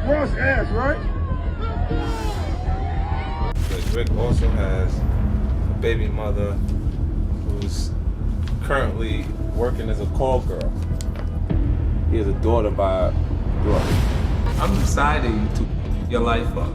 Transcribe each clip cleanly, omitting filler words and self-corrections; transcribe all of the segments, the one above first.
Ross ass, right? But Rick also has a baby mother who's currently working as a call girl. He has a daughter by Brooke. I'm deciding to your life up.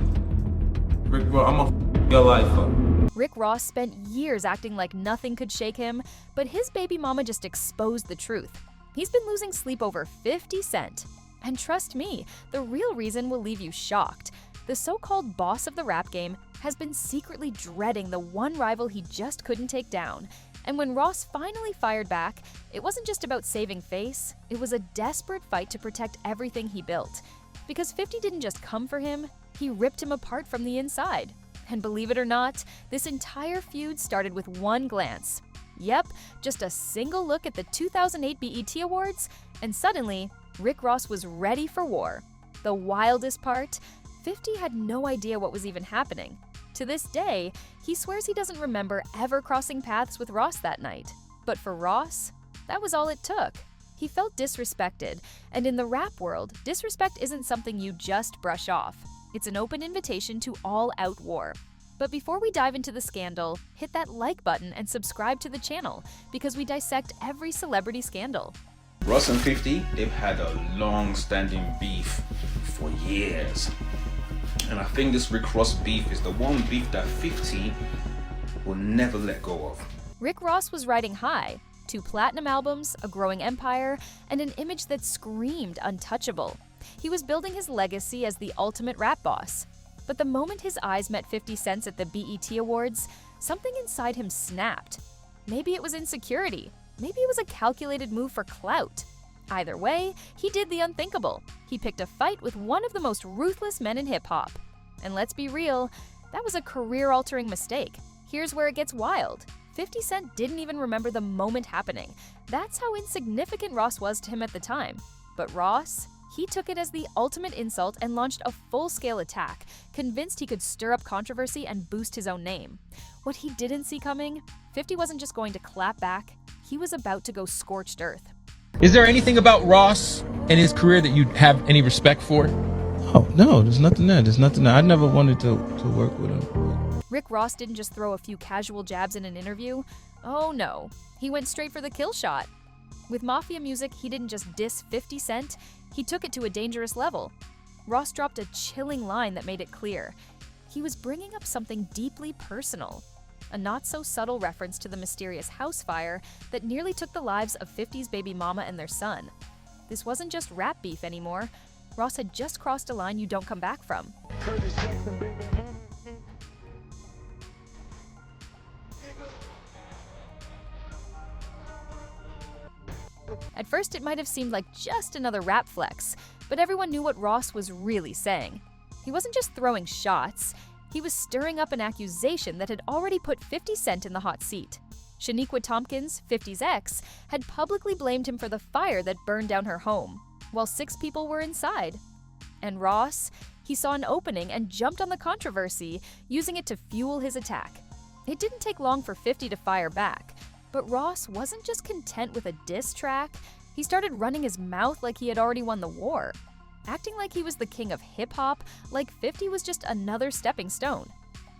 Rick, I'm gonna your life up. Rick Ross spent years acting like nothing could shake him, but his baby mama just exposed the truth. He's been losing sleep over 50 Cent. And trust me, the real reason will leave you shocked. The so-called boss of the rap game has been secretly dreading the one rival he just couldn't take down. And when Ross finally fired back, it wasn't just about saving face, it was a desperate fight to protect everything he built. Because 50 didn't just come for him, he ripped him apart from the inside. And believe it or not, this entire feud started with one glance. Yep, just a single look at the 2008 BET Awards, and suddenly, Rick Ross was ready for war. The wildest part? 50 had no idea what was even happening. To this day, he swears he doesn't remember ever crossing paths with Ross that night. But for Ross, that was all it took. He felt disrespected, and in the rap world, disrespect isn't something you just brush off. It's an open invitation to all-out war. But before we dive into the scandal, hit that like button and subscribe to the channel, because we dissect every celebrity scandal. Ross and 50, they've had a long-standing beef for years. And I think this Rick Ross beef is the one beef that 50 will never let go of. Rick Ross was riding high. 2 platinum albums, a growing empire, and an image that screamed untouchable. He was building his legacy as the ultimate rap boss. But the moment his eyes met 50 Cent at the BET Awards, something inside him snapped. Maybe it was insecurity. Maybe it was a calculated move for clout. Either way, he did the unthinkable. He picked a fight with one of the most ruthless men in hip-hop. And let's be real, that was a career-altering mistake. Here's where it gets wild. 50 Cent didn't even remember the moment happening. That's how insignificant Ross was to him at the time. But Ross, he took it as the ultimate insult and launched a full-scale attack, convinced he could stir up controversy and boost his own name. What he didn't see coming, 50 wasn't just going to clap back, he was about to go scorched earth. Is there anything about Ross and his career that you have any respect for? Oh, no, there's nothing there. There's nothing there. I never wanted to work with him. Rick Ross didn't just throw a few casual jabs in an interview. Oh no, he went straight for the kill shot. With Mafia music, he didn't just diss 50 Cent, he took it to a dangerous level. Ross dropped a chilling line that made it clear. He was bringing up something deeply personal. A not-so-subtle reference to the mysterious house fire that nearly took the lives of 50's baby mama and their son. This wasn't just rap beef anymore. Ross had just crossed a line you don't come back from. At first, it might have seemed like just another rap flex, but everyone knew what Ross was really saying. He wasn't just throwing shots, he was stirring up an accusation that had already put 50 Cent in the hot seat. Shaniqua Tompkins, 50's ex, had publicly blamed him for the fire that burned down her home, while 6 people were inside. And Ross, he saw an opening and jumped on the controversy, using it to fuel his attack. It didn't take long for 50 to fire back. But Ross wasn't just content with a diss track, he started running his mouth like he had already won the war. Acting like he was the king of hip-hop, like 50 was just another stepping stone.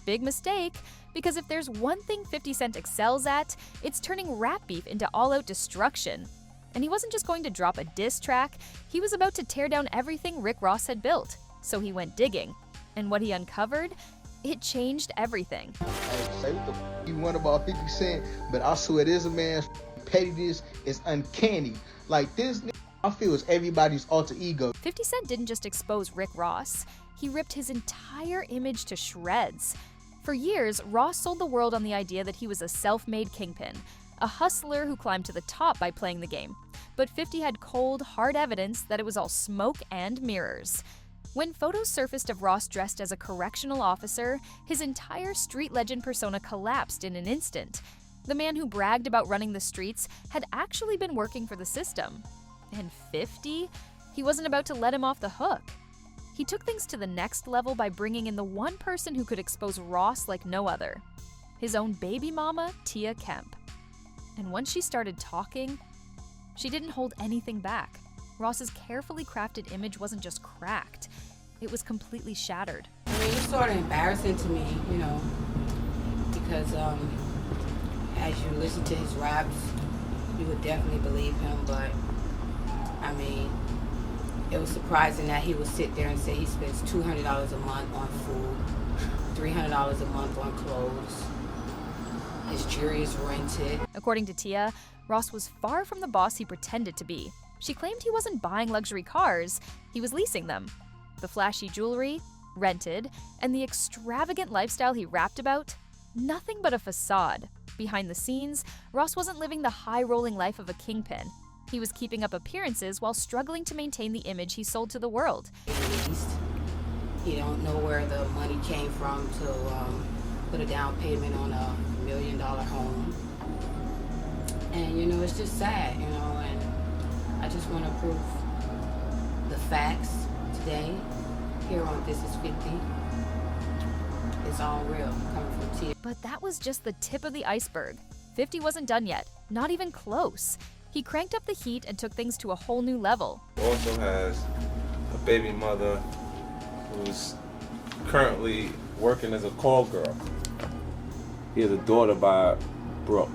Big mistake, because if there's one thing 50 Cent excels at, it's turning rap beef into all-out destruction. And he wasn't just going to drop a diss track, he was about to tear down everything Rick Ross had built. So he went digging. And what he uncovered? It changed everything. Say what the f you want about 50 Cent, but I swear this man's pettiness is uncanny. Like this I feel is everybody's alter ego. 50 Cent didn't just expose Rick Ross, he ripped his entire image to shreds. For years, Ross sold the world on the idea that he was a self-made kingpin, a hustler who climbed to the top by playing the game. But 50 had cold, hard evidence that it was all smoke and mirrors. When photos surfaced of Ross dressed as a correctional officer, his entire street legend persona collapsed in an instant. The man who bragged about running the streets had actually been working for the system. And 50? He wasn't about to let him off the hook. He took things to the next level by bringing in the one person who could expose Ross like no other. His own baby mama, Tia Kemp. And once she started talking, she didn't hold anything back. Ross's carefully crafted image wasn't just cracked, it was completely shattered. I mean, it's sort of embarrassing to me, you know, because as you listen to his raps, you would definitely believe him, but I mean, it was surprising that he would sit there and say he spends $200 a month on food, $300 a month on clothes. His jewelry is rented. According to Tia, Ross was far from the boss he pretended to be. She claimed he wasn't buying luxury cars, he was leasing them. The flashy jewelry, rented, and the extravagant lifestyle he rapped about, nothing but a facade. Behind the scenes, Ross wasn't living the high-rolling life of a kingpin. He was keeping up appearances while struggling to maintain the image he sold to the world. He don't know where the money came from to put a down payment on a $1 million home. And, you know, it's just sad, you know, and I just want to prove the facts today here on This Is 50. It's all real, coming from Tia. But that was just the tip of the iceberg. 50 wasn't done yet, not even close. He cranked up the heat and took things to a whole new level. Also has a baby mother who's currently working as a call girl. He has a daughter by Brooke,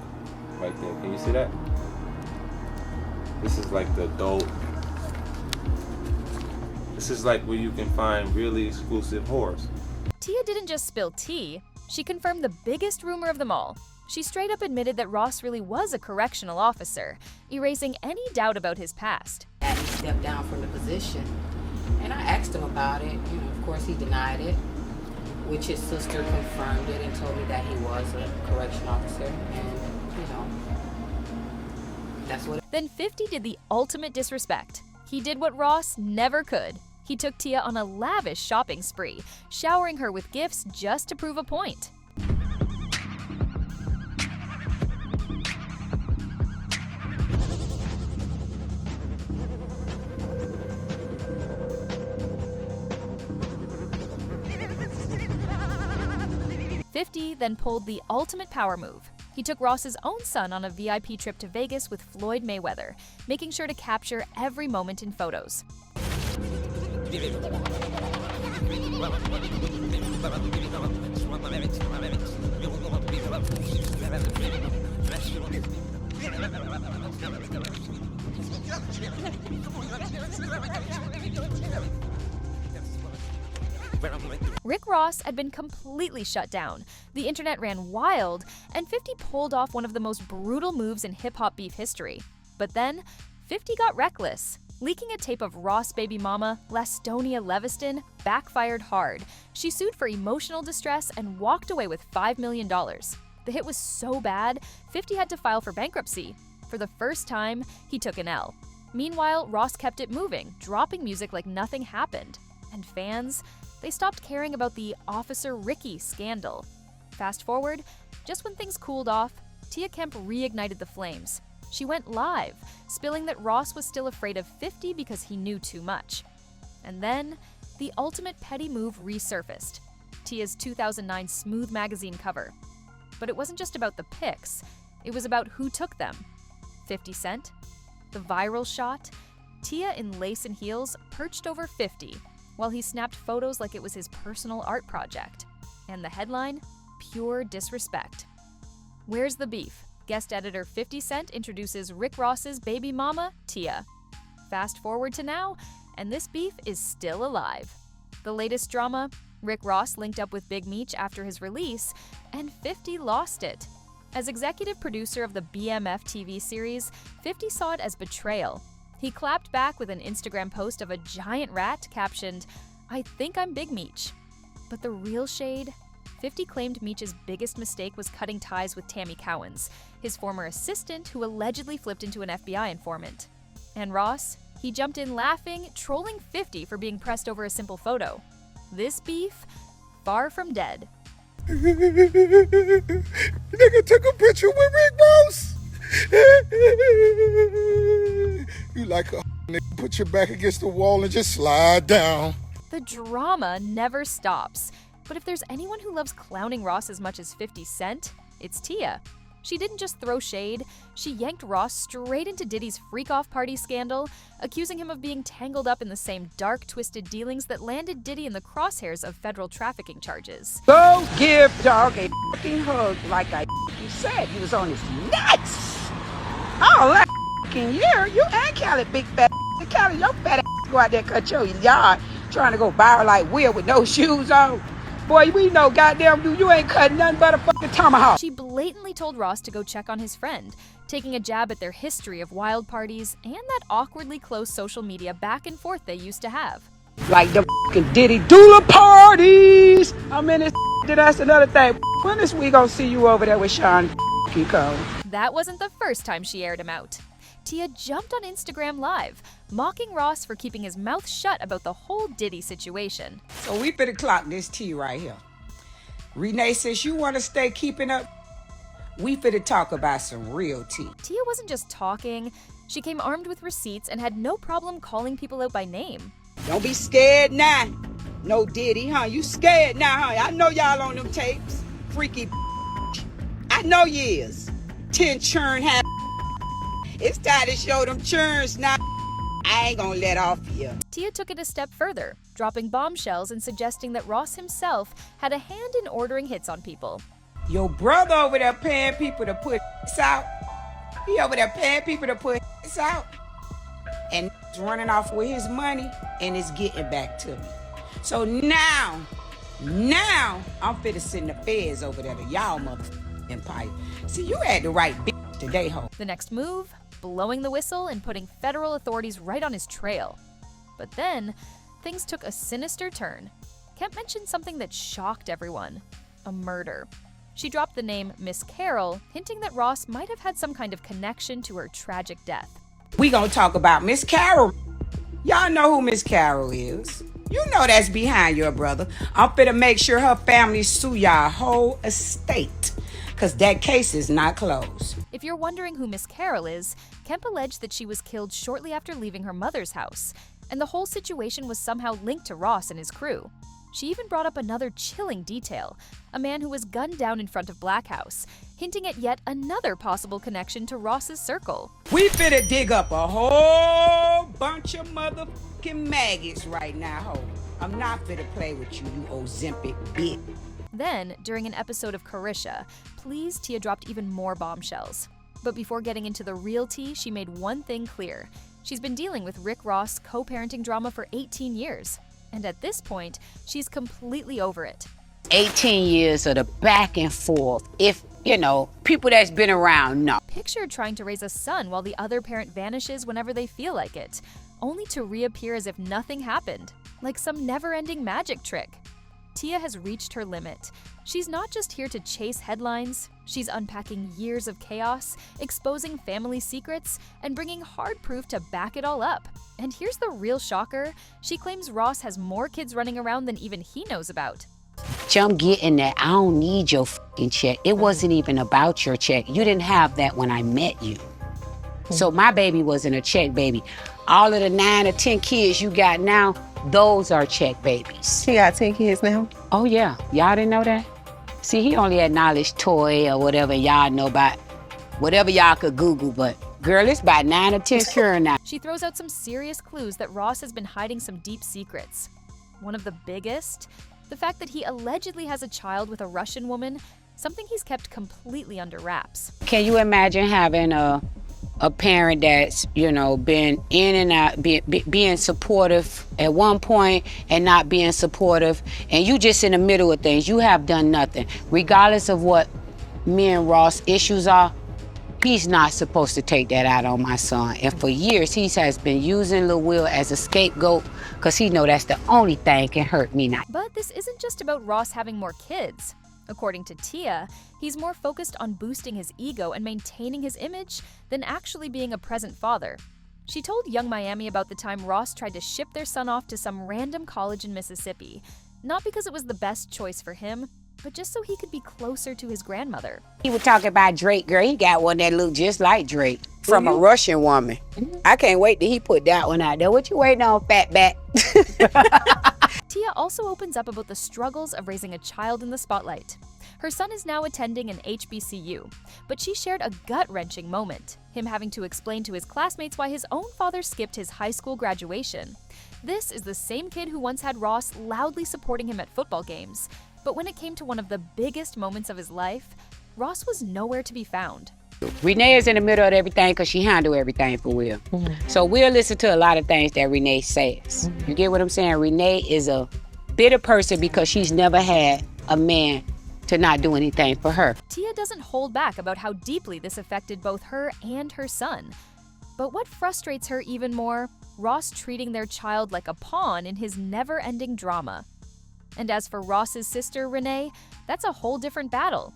right there. Can you see that? This is like the adult. This is like where you can find really exclusive whores. Tia didn't just spill tea, she confirmed the biggest rumor of them all. She straight up admitted that Ross really was a correctional officer, erasing any doubt about his past. He stepped down from the position, and I asked him about it. You know, of course he denied it, which his sister confirmed it and told me that he was a correction officer, and you know, that's what. Then 50 did the ultimate disrespect. He did what Ross never could. He took Tia on a lavish shopping spree, showering her with gifts just to prove a point. .50 then pulled the ultimate power move. He took Ross's own son on a VIP trip to Vegas with Floyd Mayweather, making sure to capture every moment in photos. Rick Ross had been completely shut down. The internet ran wild, and 50 pulled off one of the most brutal moves in hip-hop beef history. But then, 50 got reckless. Leaking a tape of Ross' baby mama, Lastonia Leviston, backfired hard. She sued for emotional distress and walked away with $5 million. The hit was so bad, 50 had to file for bankruptcy. For the first time, he took an L. Meanwhile, Ross kept it moving, dropping music like nothing happened. And fans, they stopped caring about the Officer Ricky scandal. Fast forward, just when things cooled off, Tia Kemp reignited the flames. She went live, spilling that Ross was still afraid of 50 because he knew too much. And then, the ultimate petty move resurfaced. Tia's 2009 Smooth magazine cover. But it wasn't just about the pics, it was about who took them. 50 Cent? The viral shot? Tia in lace and heels perched over 50, while he snapped photos like it was his personal art project. And the headline? Pure disrespect. Where's the beef? Guest editor 50 Cent introduces Rick Ross's baby mama, Tia. Fast forward to now, and this beef is still alive. The latest drama? Rick Ross linked up with Big Meech after his release, and 50 lost it. As executive producer of the BMF TV series, 50 saw it as betrayal. He clapped back with an Instagram post of a giant rat captioned, "I think I'm Big Meech." But the real shade? 50 claimed Meech's biggest mistake was cutting ties with Tammy Cowens, his former assistant who allegedly flipped into an FBI informant. And Ross? He jumped in laughing, trolling 50 for being pressed over a simple photo. This beef? Far from dead. Nigga took a picture with Rick Ross. You like a nigga, put your back against the wall and just slide down. The drama never stops. But if there's anyone who loves clowning Ross as much as 50 Cent, it's Tia. She didn't just throw shade, she yanked Ross straight into Diddy's freak-off party scandal, accusing him of being tangled up in the same dark, twisted dealings that landed Diddy in the crosshairs of federal trafficking charges. Go give dog a fucking hug like I said. He was on his nuts. All that fucking year, you and Callie, big fat Callie, your fat ass go out there cut your yard trying to go viral like Will with no shoes on. Boy, we know goddamn you ain't cutting nothing but a fucking tomahawk. She blatantly told Ross to go check on his friend, taking a jab at their history of wild parties and that awkwardly close social media back and forth they used to have. Like the fucking Diddy Doula parties. I'm in this. That's another thing. When is we gonna see you over there with Sean Cole? That wasn't the first time she aired him out. Tia jumped on Instagram Live, mocking Ross for keeping his mouth shut about the whole Diddy situation. So we finna clock this tea right here. Renee says you wanna stay keeping up. We finna talk about some real tea. Tia wasn't just talking. She came armed with receipts and had no problem calling people out by name. Don't be scared now. No Diddy, huh? You scared now, huh? I know y'all on them tapes. Freaky. I know you is. 10 churn happy. It's time to show them churns now. I ain't gonna let off you. Tia took it a step further, dropping bombshells and suggesting that Ross himself had a hand in ordering hits on people. Your brother over there paying people to put out. He over there paying people to put out. And running off with his money and it's getting back to me. So now I'm finna send the feds over there to y'all motherfucking empire. See, you had the right bitch today, ho. The next move, blowing the whistle and putting federal authorities right on his trail. But then, things took a sinister turn. Kemp mentioned something that shocked everyone: a murder. She dropped the name Miss Carroll, hinting that Ross might have had some kind of connection to her tragic death. We gonna talk about Miss Carroll. Y'all know who Miss Carroll is. You know that's behind your brother. I'm finna make sure her family sue y'all whole estate, cause that case is not closed. If you're wondering who Miss Carroll is, Kemp alleged that she was killed shortly after leaving her mother's house, and the whole situation was somehow linked to Ross and his crew. She even brought up another chilling detail: a man who was gunned down in front of Black House, hinting at yet another possible connection to Ross's circle. We finna dig up a whole bunch of motherfucking maggots right now, ho. I'm not finna play with you, you Ozempic bitch. Then, during an episode of Carisha, Please, Tia dropped even more bombshells. But before getting into the real tea, she made one thing clear. She's been dealing with Rick Ross co-parenting drama for 18 years. And at this point, she's completely over it. 18 years of the back and forth. If, people that's been around know. Picture trying to raise a son while the other parent vanishes whenever they feel like it, only to reappear as if nothing happened, like some never-ending magic trick. Tia has reached her limit. She's not just here to chase headlines, she's unpacking years of chaos, exposing family secrets, and bringing hard proof to back it all up. And here's the real shocker: she claims Ross has more kids running around than even he knows about. I'm getting that. I don't need your fucking check. It wasn't even about your check. You didn't have that when I met you. So my baby wasn't a check baby. All of the 9 or 10 kids you got now, those are check babies. She got 10 kids now? Oh yeah, y'all didn't know that? See, he only acknowledged toy or whatever y'all know about, whatever y'all could Google, but girl, it's about 9 or 10 children now. She throws out some serious clues that Ross has been hiding some deep secrets. One of the biggest? The fact that he allegedly has a child with a Russian woman, something he's kept completely under wraps. Can you imagine having a parent that's, been in and out, being supportive at one point and not being supportive, and you just in the middle of things? You have done nothing. Regardless of what me and Ross' issues are, he's not supposed to take that out on my son. And for years, he has been using Lil Will as a scapegoat because he know that's the only thing can hurt me now. But this isn't just about Ross having more kids. According to Tia, he's more focused on boosting his ego and maintaining his image than actually being a present father. She told Young Miami about the time Ross tried to ship their son off to some random college in Mississippi, not because it was the best choice for him, but just so he could be closer to his grandmother. He was talking about Drake, girl. He got one that looked just like Drake from a Russian woman. I can't wait till he put that one out there. What you waiting on, fat bat? Tia also opens up about the struggles of raising a child in the spotlight. Her son is now attending an HBCU, but she shared a gut-wrenching moment, him having to explain to his classmates why his own father skipped his high school graduation. This is the same kid who once had Ross loudly supporting him at football games, but when it came to one of the biggest moments of his life, Ross was nowhere to be found. Renee is in the middle of everything because she handle everything for Will. So Will listen to a lot of things that Renee says. You get what I'm saying? Renee is a bitter person because she's never had a man to not do anything for her. Tia doesn't hold back about how deeply this affected both her and her son. But what frustrates her even more, Ross treating their child like a pawn in his never-ending drama. And as for Ross's sister, Renee, that's a whole different battle.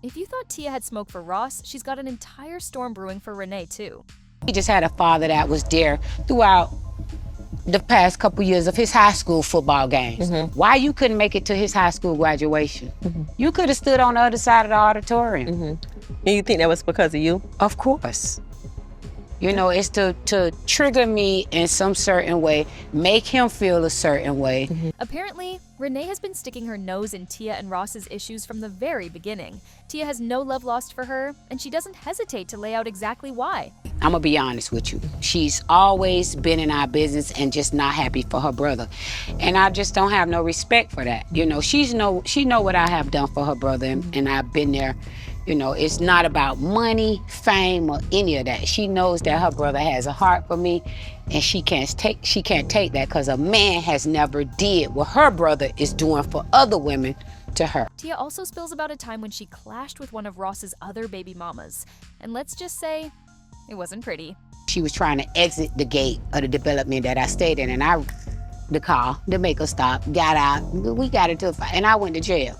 If you thought Tia had smoke for Ross, she's got an entire storm brewing for Renee, too. He just had a father that was there throughout the past couple years of his high school football games. Why you couldn't make it to his high school graduation? You could have stood on the other side of the auditorium. And you think that was because of you? Of course. You know, it's to trigger me in some certain way, make him feel a certain way. Apparently, Renee has been sticking her nose in Tia and Ross's issues from the very beginning. Tia has no love lost for her, and she doesn't hesitate to lay out exactly why. I'm gonna be honest with you. She's always been in our business and just not happy for her brother. And I just don't have no respect for that. You know, she know what I have done for her brother, and I've been there. You know, it's not about money, fame, or any of that. She knows that her brother has a heart for me, and she can't take that because a man has never did what her brother is doing for other women to her. Tia also spills about a time when she clashed with one of Ross's other baby mamas. And let's just say, it wasn't pretty. She was trying to exit the gate of the development that I stayed in, and the car to make her stop, got out, we got into a fight, and I went to jail.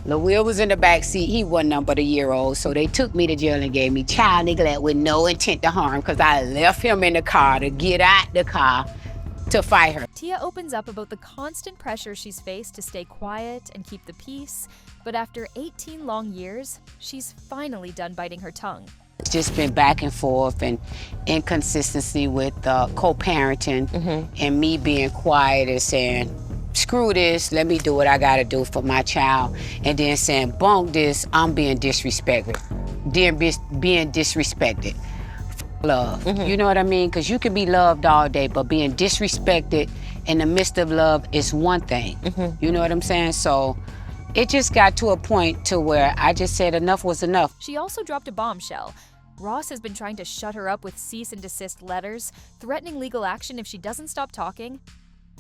Lil Will was in the back seat, he wasn't nothing but a year old, so they took me to jail and gave me child neglect with no intent to harm because I left him in the car to get out the car to fight her. Tia opens up about the constant pressure she's faced to stay quiet and keep the peace, but after 18 long years, she's finally done biting her tongue. It's just been back and forth and inconsistency with co-parenting and me being quiet and saying, screw this, let me do what I gotta do for my child. And then saying, bunk this, I'm being disrespected. Being disrespected. Love, you know what I mean? Because you can be loved all day, but being disrespected in the midst of love is one thing. You know what I'm saying? So it just got to a point to where I just said enough was enough. She also dropped a bombshell. Ross has been trying to shut her up with cease and desist letters, threatening legal action if she doesn't stop talking.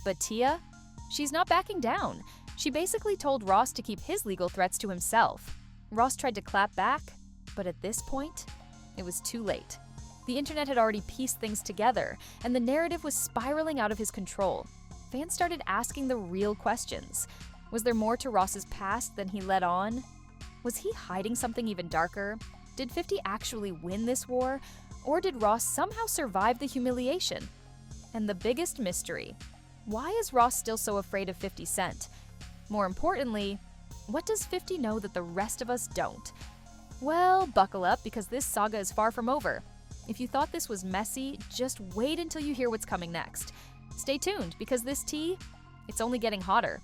But Tia, she's not backing down. She basically told Ross to keep his legal threats to himself. Ross tried to clap back, but at this point, it was too late. The internet had already pieced things together, and the narrative was spiraling out of his control. Fans started asking the real questions. Was there more to Ross's past than he let on? Was he hiding something even darker? Did 50 actually win this war? Or did Ross somehow survive the humiliation? And the biggest mystery, why is Ross still so afraid of 50 Cent? More importantly, what does 50 know that the rest of us don't? Well, buckle up because this saga is far from over. If you thought this was messy, just wait until you hear what's coming next. Stay tuned because this tea, it's only getting hotter.